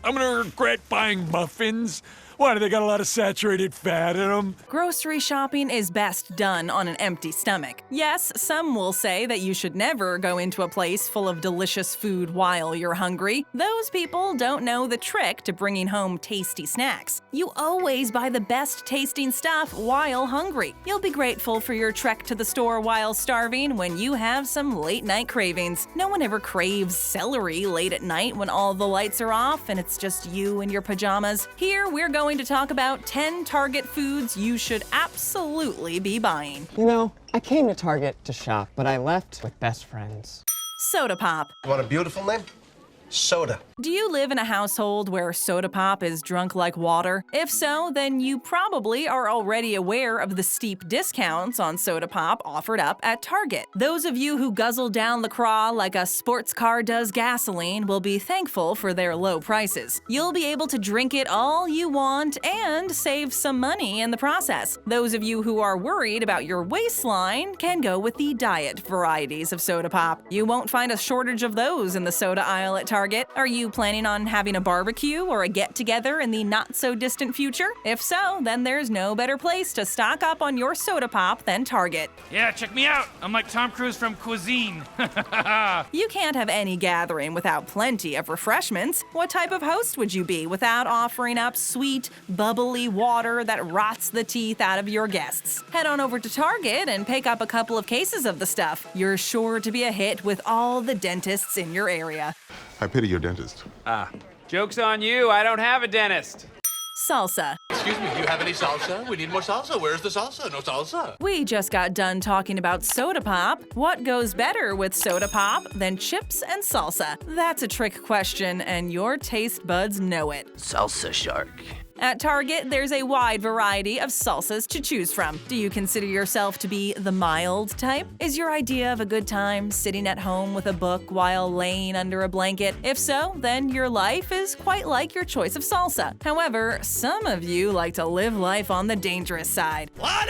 I'm gonna regret buying muffins. Why, do they got a lot of saturated fat in them? Grocery shopping is best done on an empty stomach. Yes, some will say that you should never go into a place full of delicious food while you're hungry. Those people don't know the trick to bringing home tasty snacks. You always buy the best tasting stuff while hungry. You'll be grateful for your trek to the store while starving when you have some late-night cravings. No one ever craves celery late at night when all the lights are off and it's just you and your pajamas. Here, we're going to talk about 10 Target foods you should absolutely be buying. You know, I came to Target to shop, but I left with best friends. Soda pop. Want a beautiful name? Soda. Do you live in a household where soda pop is drunk like water? If so, then you probably are already aware of the steep discounts on soda pop offered up at Target. Those of you who guzzle down the craw like a sports car does gasoline will be thankful for their low prices. You'll be able to drink it all you want and save some money in the process. Those of you who are worried about your waistline can go with the diet varieties of soda pop. You won't find a shortage of those in the soda aisle at Target. Are you planning on having a barbecue or a get-together in the not-so-distant future? If so, then there's no better place to stock up on your soda pop than Target. Yeah, check me out. I'm like Tom Cruise from Cuisine. You can't have any gathering without plenty of refreshments. What type of host would you be without offering up sweet, bubbly water that rots the teeth out of your guests? Head on over to Target and pick up a couple of cases of the stuff. You're sure to be a hit with all the dentists in your area. I pity your dentist. Joke's on you, I don't have a dentist. Salsa. Excuse me, do you have any salsa? We need more salsa. Where's the salsa? No salsa. We just got done talking about soda pop. What goes better with soda pop than chips and salsa? That's a trick question, and your taste buds know it. Salsa shark. At Target, there's a wide variety of salsas to choose from. Do you consider yourself to be the mild type? Is your idea of a good time sitting at home with a book while laying under a blanket? If so, then your life is quite like your choice of salsa. However, some of you like to live life on the dangerous side. What?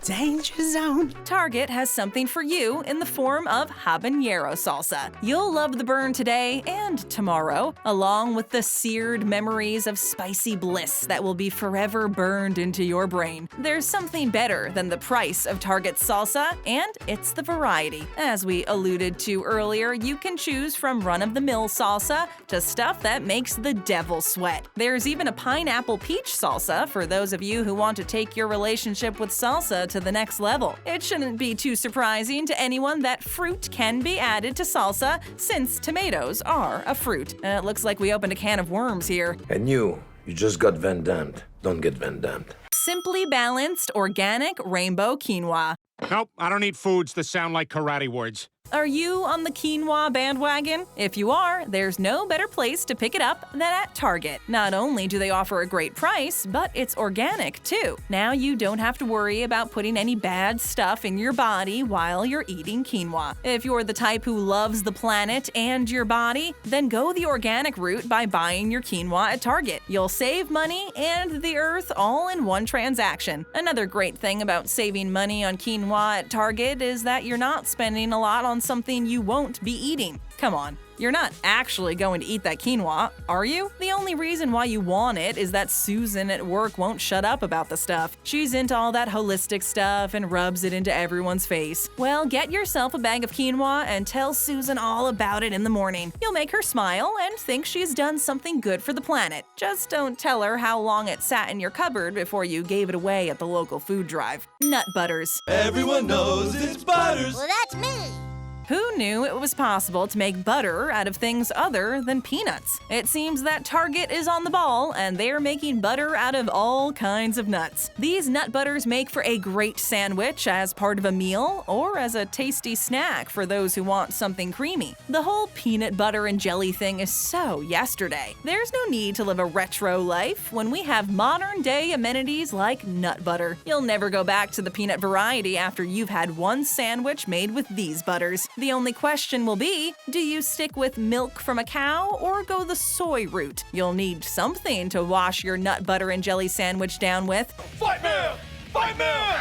Danger zone. Target has something for you in the form of habanero salsa. You'll love the burn today and tomorrow, along with the seared memories of spicy bliss that will be forever burned into your brain. There's something better than the price of Target's salsa, and it's the variety. As we alluded to earlier, you can choose from run-of-the-mill salsa to stuff that makes the devil sweat. There's even a pineapple peach salsa for those of you who want to take your relationship with salsa to the next level. It shouldn't be too surprising to anyone that fruit can be added to salsa, since tomatoes are a fruit. It looks like we opened a can of worms here. And you just got Van Dammed. Don't get Van Dammed. Simply balanced organic rainbow quinoa. Nope, I don't eat foods that sound like karate words. Are you on the quinoa bandwagon? If you are, there's no better place to pick it up than at Target. Not only do they offer a great price, but it's organic too. Now you don't have to worry about putting any bad stuff in your body while you're eating quinoa. If you're the type who loves the planet and your body, then go the organic route by buying your quinoa at Target. You'll save money and the earth all in one transaction. Another great thing about saving money on quinoa at Target is that you're not spending a lot on something you won't be eating. Come on, you're not actually going to eat that quinoa, are you? The only reason why you want it is that Susan at work won't shut up about the stuff. She's into all that holistic stuff and rubs it into everyone's face. Well, get yourself a bag of quinoa and tell Susan all about it in the morning. You'll make her smile and think she's done something good for the planet. Just don't tell her how long it sat in your cupboard before you gave it away at the local food drive. Nut butters. Everyone knows it's butters. Well, that's me. Who knew it was possible to make butter out of things other than peanuts? It seems that Target is on the ball, and they're making butter out of all kinds of nuts. These nut butters make for a great sandwich as part of a meal, or as a tasty snack for those who want something creamy. The whole peanut butter and jelly thing is so yesterday. There's no need to live a retro life when we have modern-day amenities like nut butter. You'll never go back to the peanut variety after you've had one sandwich made with these butters. The only question will be, do you stick with milk from a cow or go the soy route? You'll need something to wash your nut butter and jelly sandwich down with. Fight man! Fight man!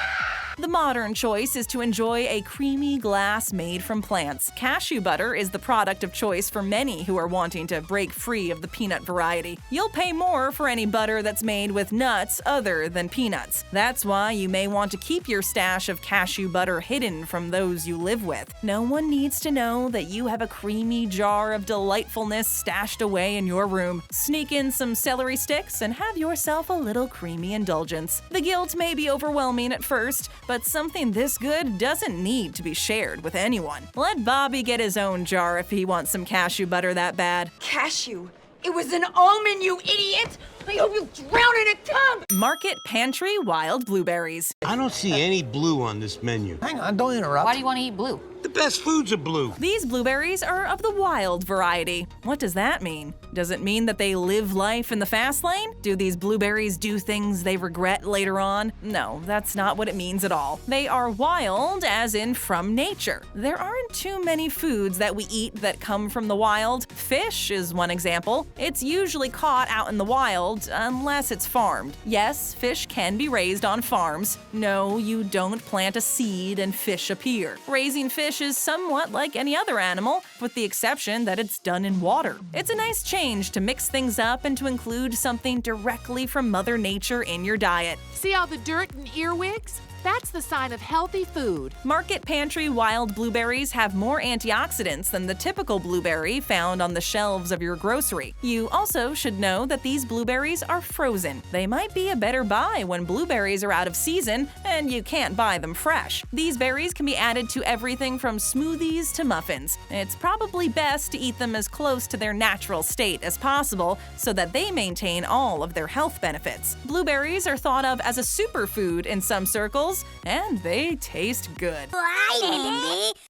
The modern choice is to enjoy a creamy glass made from plants. Cashew butter is the product of choice for many who are wanting to break free of the peanut variety. You'll pay more for any butter that's made with nuts other than peanuts. That's why you may want to keep your stash of cashew butter hidden from those you live with. No one needs to know that you have a creamy jar of delightfulness stashed away in your room. Sneak in some celery sticks and have yourself a little creamy indulgence. The guilt may be overwhelming at first, but something this good doesn't need to be shared with anyone. Let Bobby get his own jar if he wants some cashew butter that bad. Cashew. It was an almond, you idiot! I hope you drown in a tub! Market Pantry Wild Blueberries. I don't see any blue on this menu. Hang on, don't interrupt. Why do you want to eat blue? The best foods are blue. These blueberries are of the wild variety. What does that mean? Does it mean that they live life in the fast lane? Do these blueberries do things they regret later on? No, that's not what it means at all. They are wild, as in from nature. There aren't too many foods that we eat that come from the wild. Fish is one example. It's usually caught out in the wild, unless it's farmed. Yes, fish can be raised on farms. No, you don't plant a seed and fish appear. Raising fish is somewhat like any other animal, with the exception that it's done in water. It's a nice change to mix things up and to include something directly from Mother Nature in your diet. See all the dirt and earwigs? That's the sign of healthy food. Market Pantry wild blueberries have more antioxidants than the typical blueberry found on the shelves of your grocery. You also should know that these blueberries are frozen. They might be a better buy when blueberries are out of season and you can't buy them fresh. These berries can be added to everything from smoothies to muffins. It's probably best to eat them as close to their natural state as possible so that they maintain all of their health benefits. Blueberries are thought of as a superfood in some circles, and they taste good.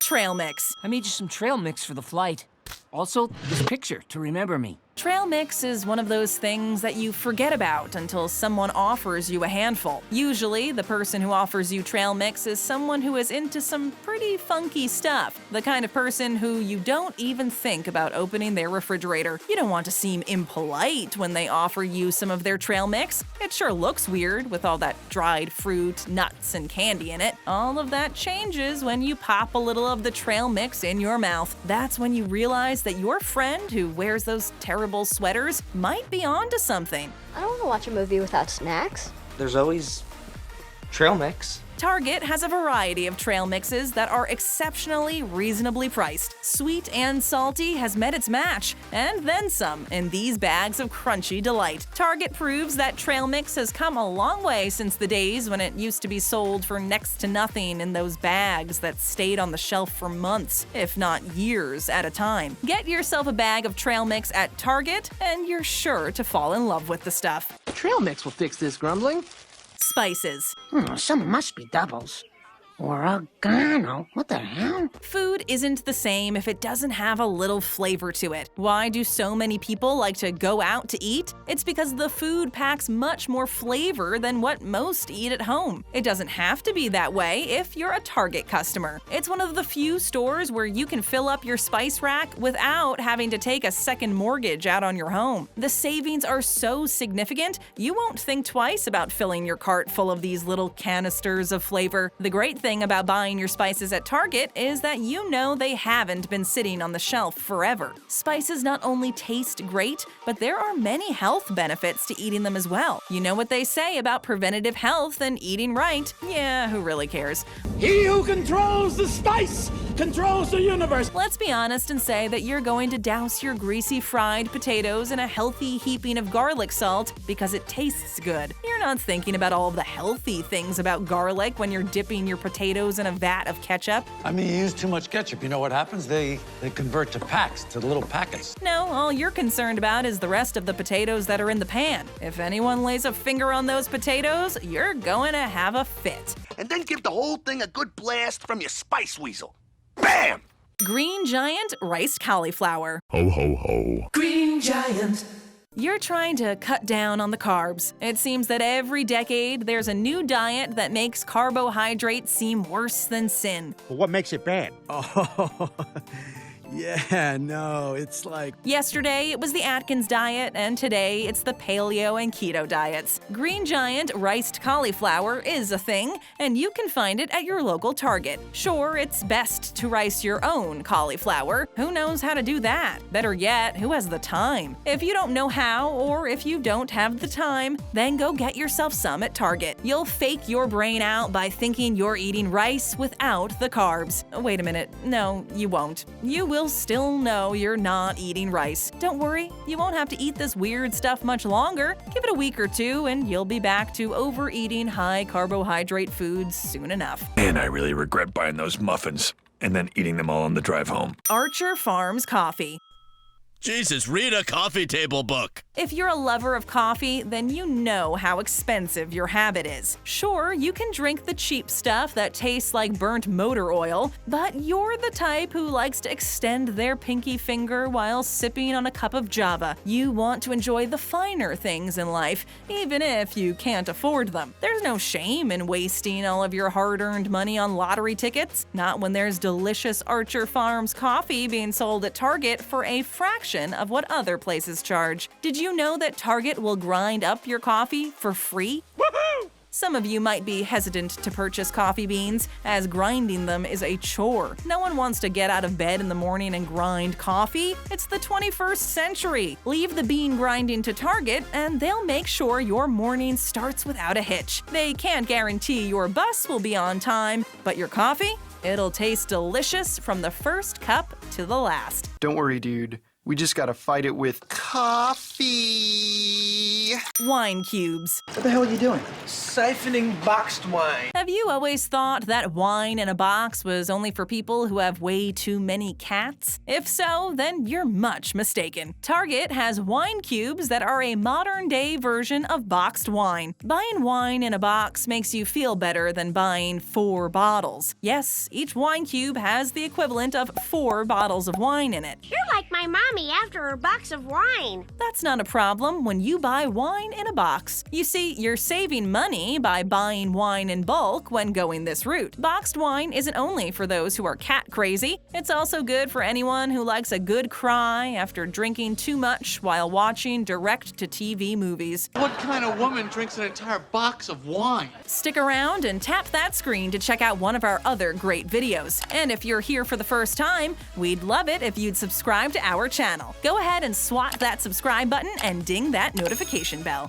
Trail mix. I made you some trail mix for the flight. Also, this picture to remember me. Trail mix is one of those things that you forget about until someone offers you a handful. Usually, the person who offers you trail mix is someone who is into some pretty funky stuff. The kind of person who you don't even think about opening their refrigerator. You don't want to seem impolite when they offer you some of their trail mix. It sure looks weird with all that dried fruit, nuts, and candy in it. All of that changes when you pop a little of the trail mix in your mouth. That's when you realize that your friend who wears those terrible sweaters might be onto something. I don't want to watch a movie without snacks. There's always trail mix. Target has a variety of trail mixes that are exceptionally reasonably priced. Sweet and salty has met its match, and then some, in these bags of crunchy delight. Target proves that trail mix has come a long way since the days when it used to be sold for next to nothing in those bags that stayed on the shelf for months, if not years at a time. Get yourself a bag of trail mix at Target, and you're sure to fall in love with the stuff. Trail mix will fix this grumbling. Spices. Some must be doubles. Oregano. What the hell? Food isn't the same if it doesn't have a little flavor to it. Why do so many people like to go out to eat? It's because the food packs much more flavor than what most eat at home. It doesn't have to be that way if you're a Target customer. It's one of the few stores where you can fill up your spice rack without having to take a second mortgage out on your home. The savings are so significant, you won't think twice about filling your cart full of these little canisters of flavor. The great thing about buying your spices at Target is that you know they haven't been sitting on the shelf forever. Spices not only taste great, but there are many health benefits to eating them as well. You know what they say about preventative health and eating right. Yeah, who really cares? He who controls the spice controls the universe. Let's be honest and say that you're going to douse your greasy fried potatoes in a healthy heaping of garlic salt because it tastes good. You're not thinking about all of the healthy things about garlic when you're dipping your potatoes in a vat of ketchup. I mean, you use too much ketchup. You know what happens? They convert to packs, to little packets. No, all you're concerned about is the rest of the potatoes that are in the pan. If anyone lays a finger on those potatoes, you're going to have a fit. And then give the whole thing a good blast from your spice weasel. Bam! Green Giant Riced Cauliflower. Ho, ho, ho. Green Giant. You're trying to cut down on the carbs. It seems that every decade there's a new diet that makes carbohydrates seem worse than sin. Well, what makes it bad? Oh, Yeah, no, it's like... Yesterday, it was the Atkins diet, and today, it's the paleo and keto diets. Green Giant riced cauliflower is a thing, and you can find it at your local Target. Sure, it's best to rice your own cauliflower. Who knows how to do that? Better yet, who has the time? If you don't know how, or if you don't have the time, then go get yourself some at Target. You'll fake your brain out by thinking you're eating rice without the carbs. Wait a minute, no, you won't. You will still know you're not eating rice. Don't worry, you won't have to eat this weird stuff much longer. Give it a week or two and you'll be back to overeating high carbohydrate foods soon enough. Man, I really regret buying those muffins and then eating them all on the drive home. Archer Farms Coffee. Jesus, read a coffee table book. If you're a lover of coffee, then you know how expensive your habit is. Sure, you can drink the cheap stuff that tastes like burnt motor oil, but you're the type who likes to extend their pinky finger while sipping on a cup of Java. You want to enjoy the finer things in life, even if you can't afford them. There's no shame in wasting all of your hard-earned money on lottery tickets, not when there's delicious Archer Farms coffee being sold at Target for a fraction of what other places charge. Did you know that Target will grind up your coffee for free? Woohoo! Some of you might be hesitant to purchase coffee beans, as grinding them is a chore. No one wants to get out of bed in the morning and grind coffee. It's the 21st century. Leave the bean grinding to Target, and they'll make sure your morning starts without a hitch. They can't guarantee your bus will be on time, but your coffee? It'll taste delicious from the first cup to the last. Don't worry, dude. We just gotta fight it with coffee. Wine cubes. What the hell are you doing? Siphoning boxed wine. Have you always thought that wine in a box was only for people who have way too many cats? If so, then you're much mistaken. Target has wine cubes that are a modern-day version of boxed wine. Buying wine in a box makes you feel better than buying 4 bottles. Yes, each wine cube has the equivalent of 4 bottles of wine in it. You're like my mommy after her box of wine. That's not a problem when you buy wine in a box. You see, you're saving money by buying wine in bulk when going this route. Boxed wine isn't only for those who are cat crazy. It's also good for anyone who likes a good cry after drinking too much while watching direct-to-TV movies. What kind of woman drinks an entire box of wine? Stick around and tap that screen to check out one of our other great videos. And if you're here for the first time, we'd love it if you'd subscribe to our channel. Go ahead and swat that subscribe button and ding that notification bell.